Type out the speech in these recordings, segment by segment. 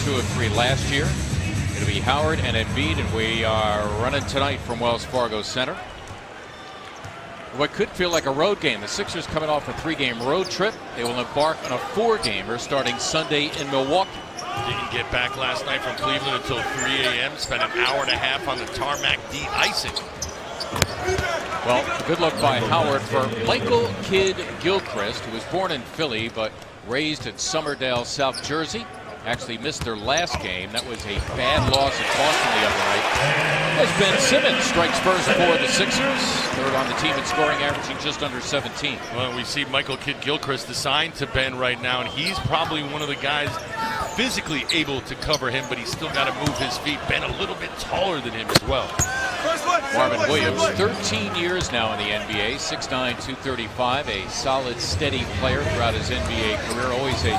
2 of 3 last year. It'll be Howard and Embiid, and we are running tonight from Wells Fargo Center. What could feel like a road game. The Sixers coming off a 3-game road trip. They will embark on a 4-gamer starting Sunday in Milwaukee. Didn't get back last night from Cleveland until 3 a.m. Spent an hour and a half on the tarmac de-icing. Well, good look by Howard for Michael Kidd Gilchrist, who was born in Philly but raised in Somerdale, South Jersey. Actually missed their last game. That was a bad loss at Boston the other night. As Ben Simmons strikes first for the Sixers. Third on the team in scoring, averaging just under 17. Well, we see Michael Kidd Gilchrist assigned to Ben right now, and he's probably one of the guys physically able to cover him, but he's still got to move his feet. Ben a little bit taller than him as well. Marvin Williams, 13 years now in the NBA, 6'9", 235, a solid, steady player throughout his NBA career, always a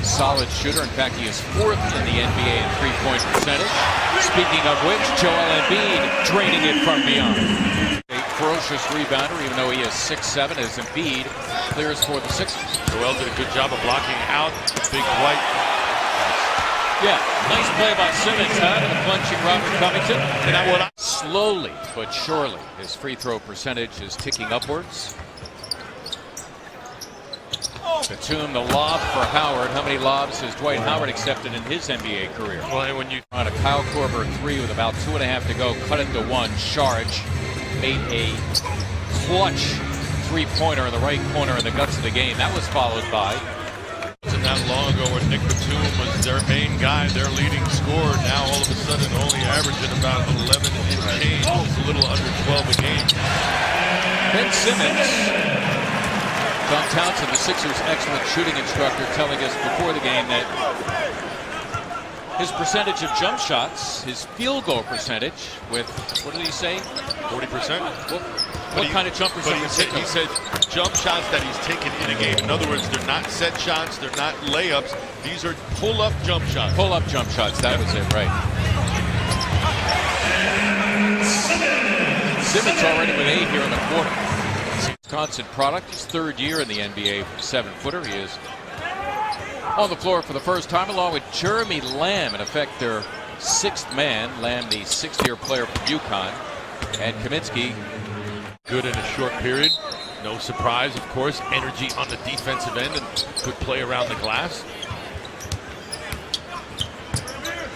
solid shooter. In fact, he is 4th in the NBA in three-point percentage. Speaking of which, Joel Embiid draining it from beyond. A ferocious rebounder, even though he is 6'7", as Embiid clears for the Sixers. Joel did a good job of blocking out the big white. Yeah, nice play by Simmons, and the punching Robert Covington. And slowly but surely, his free throw percentage is ticking upwards. Batum, the lob for Howard. How many lobs has Dwight Howard accepted in his NBA career? Well, and when you on a Kyle Korver 3 with about 2.5 to go, cut it to 1. Sharge made a clutch three-pointer in the right corner in the guts of the game. That was followed by. Wasn't that long ago where Nick Batum was their main guy, their leading scorer. Now all of a sudden only averaging about 11 and change. It's a little under 12 a game. Ben Simmons. John Townsend, the Sixers' excellent shooting instructor, telling us before the game that his percentage of jump shots, his field goal percentage, with, what did he say? 40%? What kind of jump percentage? He said jump shots that he's taken in a game. In other words, they're not set shots, they're not layups. These are pull-up jump shots. Pull-up jump shots, that was it, right. Simmons already with 8 here in the quarter. Wisconsin product, his 3rd year in the NBA from 7-footer. He is on the floor for the first time along with Jeremy Lamb, in effect their 6th man. Lamb, the 6th-year player from UConn, and Kaminsky. Good in a short period. No surprise, of course. Energy on the defensive end and good play around the glass.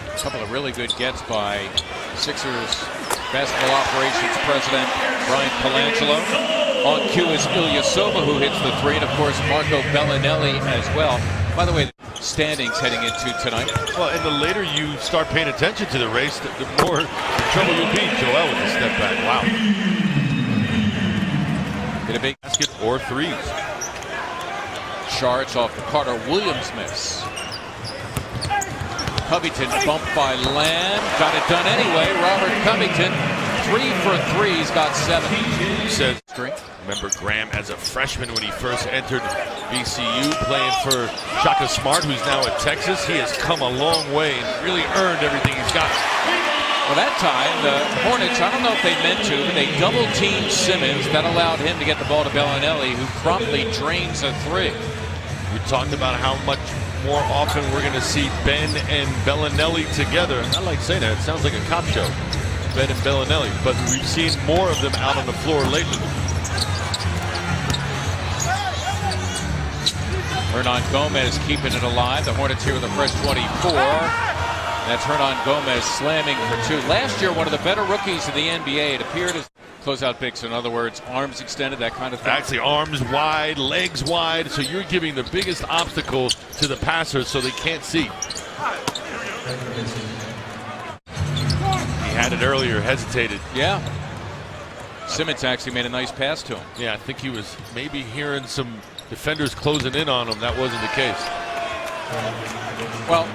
A couple of really good gets by Sixers basketball operations president Brian Colangelo. On cue is Ilyasova, who hits the 3, and of course Marco Bellinelli as well. By the way, standings heading into tonight. Well, and the later you start paying attention to the race, the more trouble you'll be. Joel with the step back. Wow. Get a big basket or threes. Shards off the Carter Williams miss. Covington bumped by Lamb. Got it done anyway. Robert Covington, 3 for 3. He's got 7. He says, remember Graham as a freshman when he first entered VCU, playing for Shaka Smart, who's now at Texas. He has come a long way and really earned everything he's got. Well, that time, the Hornets, I don't know if they meant to, but they double-teamed Simmons. That allowed him to get the ball to Bellinelli, who promptly drains a 3. We talked about how much more often we're going to see Ben and Bellinelli together. I like saying that. It sounds like a cop show, Ben and Bellinelli. But we've seen more of them out on the floor lately. Hernan Gomez keeping it alive. The Hornets here with a fresh 24. That's Hernan Gomez slamming for 2. Last year, one of the better rookies in the NBA. It appeared as closeout picks, in other words, arms extended, that kind of thing. Actually, arms wide, legs wide, so you're giving the biggest obstacle to the passers so they can't see. He had it earlier, hesitated. Yeah. Simmons actually made a nice pass to him. Yeah, I think he was maybe hearing some defenders closing in on him. That wasn't the case. Well,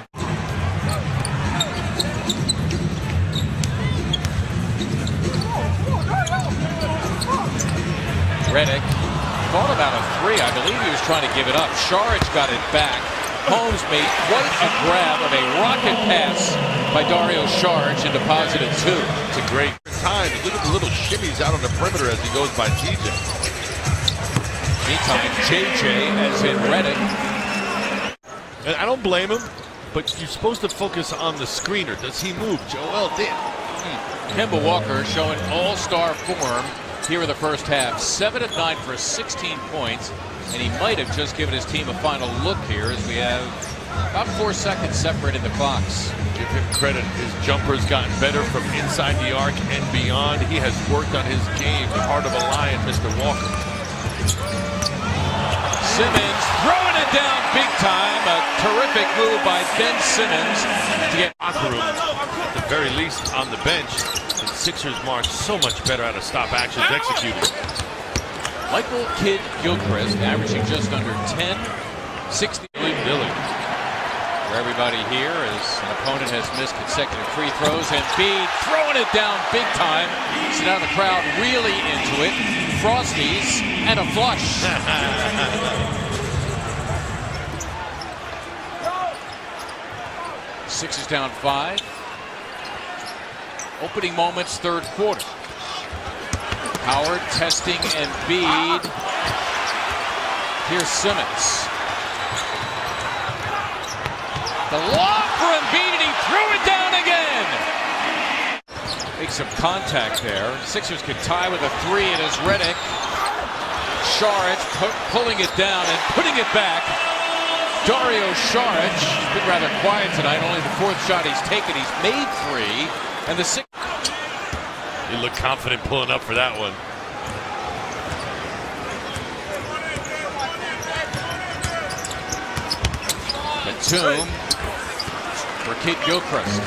Redick thought about a 3. I believe he was trying to give it up. Sharge got it back. Holmes made quite a grab of a rocket pass by Dario Sharge and deposited 2. It's a great time. Look at the little shimmies out on the perimeter as he goes by TJ. Meantime, JJ as in Redick. And I don't blame him. but you're supposed to focus on the screener. Does he move? Joel did. Kemba Walker showing all-star form here in the first half. 7 of 9 for 16 points, and he might have just given his team a final look here as we have about 4 seconds separating the clocks. Give him credit. His jumper's gotten better from inside the arc and beyond. He has worked on his game. The heart of a lion, Mr. Walker. Simmons throwing it down big time. A terrific move by Ben Simmons to get Locker room, at the very least on the bench. The Sixers march so much better out of stop actions executed. Michael Kidd Gilchrist averaging just under 10, 60. Billy. For everybody here as an opponent has missed consecutive free throws, and Embiid throwing it down big time. So now the crowd really into it. Frosties and a flush. Sixers down 5. Opening moments, third quarter. Howard testing Embiid. Here's Simmons. The lob for Embiid, and he threw it down again. Makes some contact there. Sixers could tie with a 3, and as Redick, Saric pulling it down and putting it back. Dario Saric has been rather quiet tonight. Only the 4th shot he's taken. He's made 3, and the 6th. He looked confident pulling up for that one. Batum for Kidd Gilchrist.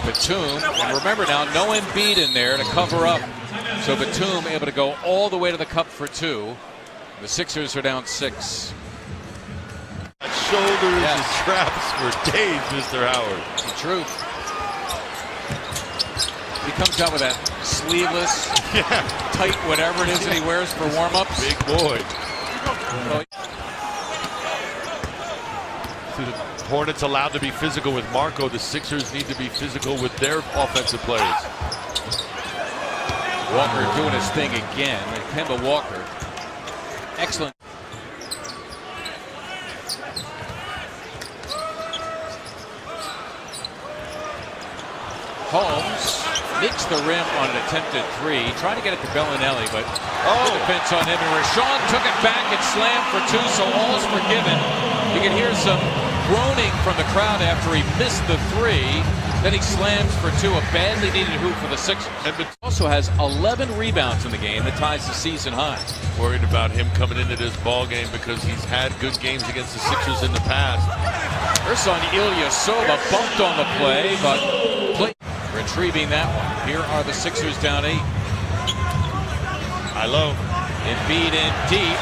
Batum, and remember now, no Embiid in there to cover up. So Batum able to go all the way to the cup for 2. The Sixers are down 6. Shoulders and traps for days, Mr. Howard. It's the truth. He comes out with that sleeveless, tight whatever it is that he wears for warm-ups. Big boy. Well, The Hornets allowed to be physical with Marco. The Sixers need to be physical with their offensive players. Walker doing his thing again. And Kemba Walker. Excellent. Holmes nicks the rim on an attempted 3. Trying to get it to Bellinelli, but good defense on him. And Rashawn took it back and slammed for 2, so all's forgiven. You can hear some groaning from the crowd after he missed the 3. Then he slams for 2, a badly needed hoop for the Sixers. And also has 11 rebounds in the game that ties the season high. Worried about him coming into this ball game because he's had good games against the Sixers in the past. Ersan Ilyasova bumped on the play, but retrieving that one. Here are the Sixers down 8. High low. Embiid in deep.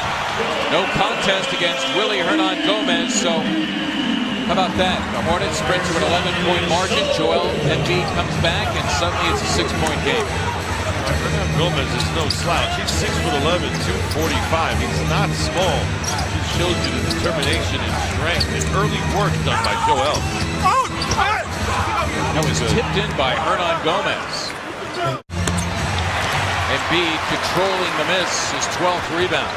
No contest against Willie Hernangomez, so how about that? The Hornets spread to an 11-point margin. Joel Embiid comes back, and suddenly it's a 6-point game. Hernangomez is no slouch. He's 6'11", 245. He's not small. He shows you the determination and strength and early work done by Joel. That was tipped in by Hernangomez. Embiid controlling the miss, his 12th rebound.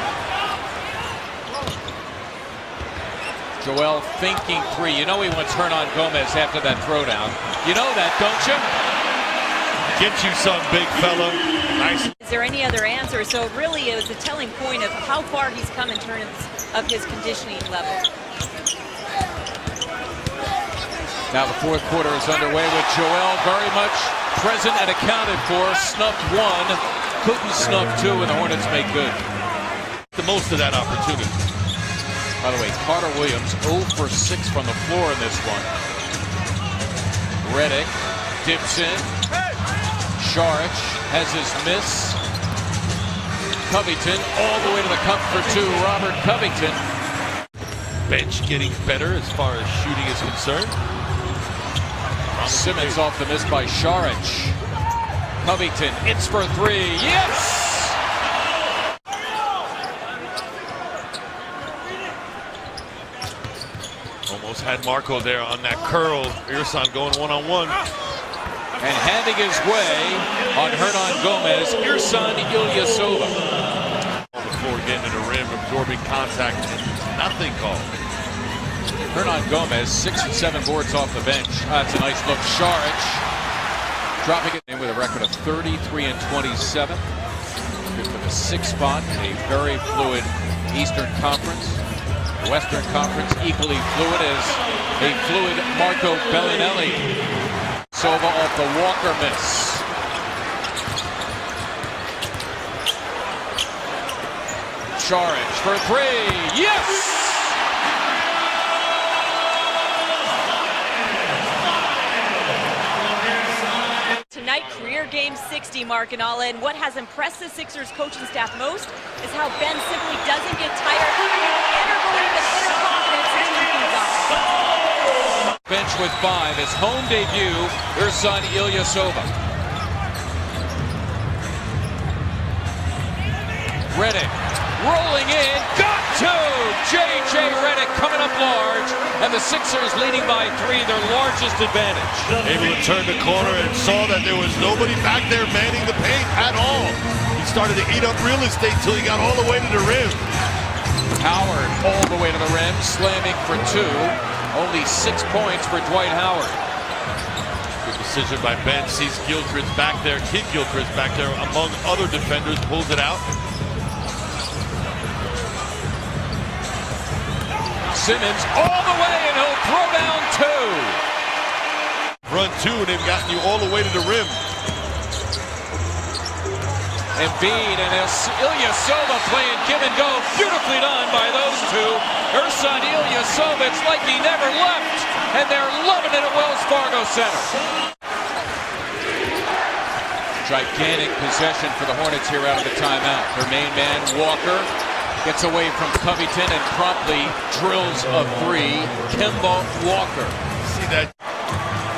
Joel thinking 3. You know he wants Hernangomez after that throwdown. You know that, don't you? Get you some, big fellow. Nice. Is there any other answer? So really it was a telling point of how far he's come in terms of his conditioning level. Now the 4th quarter is underway with Joel very much present and accounted for. Snuffed 1, couldn't snuff 2, and the Hornets make good. The most of that opportunity. By the way, Carter Williams 0 for 6 from the floor in this one. Redick dips in. Saric has his miss. Covington all the way to the cup for 2. Robert Covington. Bench getting better as far as shooting is concerned. Simmons off the miss by Saric. Covington, it's for 3. Yes! Almost had Marco there on that curl. Ersan going one-on-one. And having his way on Hernan Gomez, Ersan Ilyasova. On the floor, getting to the rim, absorbing contact, nothing called. Hernan Gomez, 6 and 7 boards off the bench. That's a nice look. Saric dropping it in with a record of 33 and 27. Good for the 6th spot. A very fluid Eastern Conference. Western Conference equally fluid as a fluid Marco Bellinelli. Sova off the Walker miss. Saric for 3. Yes! Tonight, career game 60 mark and all in. What has impressed the Sixers coaching staff most is how Ben simply doesn't get tired. Inner belief and inner confidence to keep things on. Bench with 5, his home debut, Ersan Ilyasova. Redick rolling in, got to! J.J. Redick coming up large, and the Sixers leading by 3, their largest advantage. Able to turn the corner and saw that there was nobody back there manning the paint at all. He started to eat up real estate till he got all the way to the rim. Howard all the way to the rim, slamming for 2. Only 6 points for Dwight Howard. Good decision by Ben. Sees Gilchrist back there, Kid Gilchrist back there among other defenders, pulls it out. Simmons all the way, and he'll throw down 2. Run 2, and they've gotten you all the way to the rim. Embiid and Ilyasova playing give and go. Beautifully done by those 2. Ersan Ilyasova, it's like he never left, and they're loving it at Wells Fargo Center. Gigantic possession for the Hornets here out of the timeout. Their main man, Walker, gets away from Covington and promptly drills a 3. Kemba Walker. See that?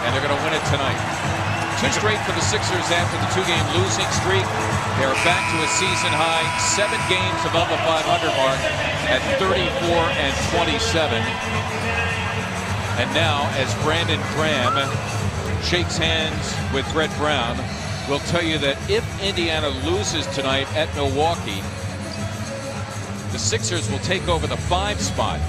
And they're going to win it tonight. 2 straight for the Sixers after the 2-game losing streak. They're back to a season high, 7 games above the 500 mark at 34 and 27. And now, as Brandon Graham shakes hands with Brett Brown, we'll tell you that if Indiana loses tonight at Milwaukee, the Sixers will take over the 5 spot